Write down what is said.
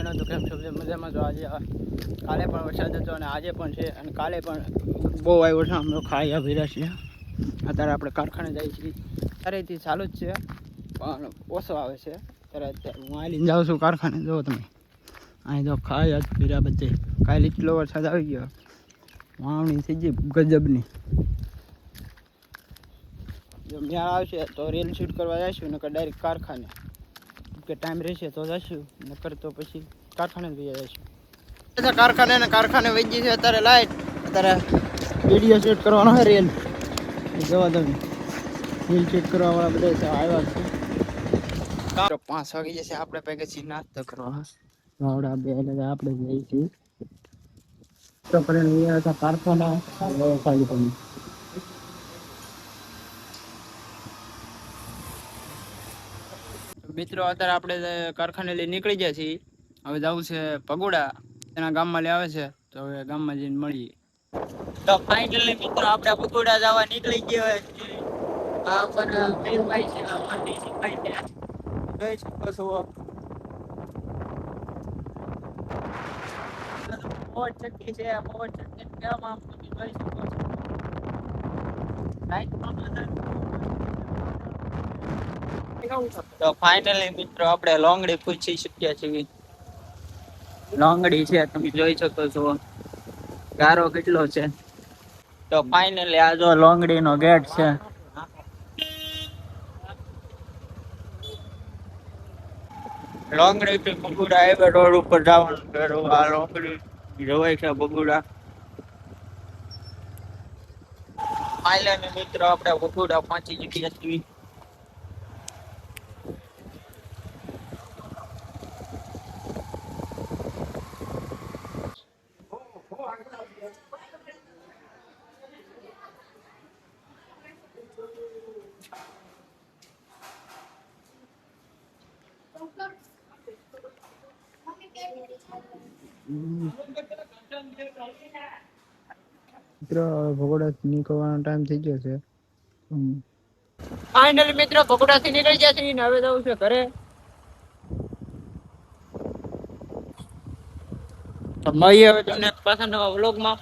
બધાનો તો કેમ છો મજામાં? તો આજે કાલે પણ વરસાદ હતો અને આજે પણ છે અને કાલે પણ બહુ આવ્યો છે. અમે ખાઈ ભીરા છીએ. અત્યારે આપણે કારખાને જઈએ છીએ. અત્યારેથી ચાલુ જ છે પણ ઓછો આવે છે. અત્યારે હું આ લઈને જાઉં છું કારખાને. જો તમે અહીં તો ખાઈ જ ભીરા બધે. કાલે એટલો વરસાદ આવી ગયો, વાવણી થઈ ગઈ ગજબની. જો મેળ આવશે તો રેલ શૂટ કરવા જઈશું, નકર ડાયરેક્ટ કારખાને. કે ટાઈમ રહેશે તો જઈશું, નકર તો પછી કારખાને જ જઈશું. કારખાને વહી ગઈ છે અત્યારે લાઈટ. અત્યારે વિડીયો શૂટ કરવાનો છે રેલ. જવા દો, રેલ શૂટ કરવા વાળા બધા આવ્યા છે. 5 વાગી જશે, આપણે પૈકી છીએ નાસ્તો કરવા. વાવડા બે એટલે આપણે જઈએ છીએ તો કરીને કારખાના ખાલી પણ. મિત્રો અત્યારે આપણે કારખાને લઈ નીકળી ગયા છીએ. હવે જવું છે પગોડા, એના ગામમાં લઈ આવે છે તો હવે ગામમાં જઈને મળીએ. તો ફાઇનલી મિત્રો આપણે પગોડા જવા નીકળી ગયા છીએ. આ પણ મેલભાઈ છે, અમારી સિપાઈ છે. જોઈ શકો છો મોજ ચક્કી છે. મોજ ચક્કી ક્યાંમાં જોઈ શકો છો. તો ફાઇનલી મિત્રો આપણે લોંગડી પૂછી શક્યા છીએ. લોંગડી છે, તમે જોઈ શકો છો. ગારો કેટલો છે. તો ફાઇનલી આ જો લોંગડી નો ગેટ છે. લોંગડી થી બગુડા હાઈવે રોડ ઉપર જવાનું છે. આ લોંગડી જવાય છે બગુડા. ફાઇનલી મિત્રો આપણે બગુડા પહોંચી ગયા છીએ. મિત્રો ભગોડા નીકળવાનો ટાઈમ થઈ ગયો છે. ફાઇનલી મિત્રો ભગોડા થી નીકળી ગયા છે ને હવે જવું છે ઘરે. તો મળીએ હવે તમને પાછા નવા વ્લોગમાં.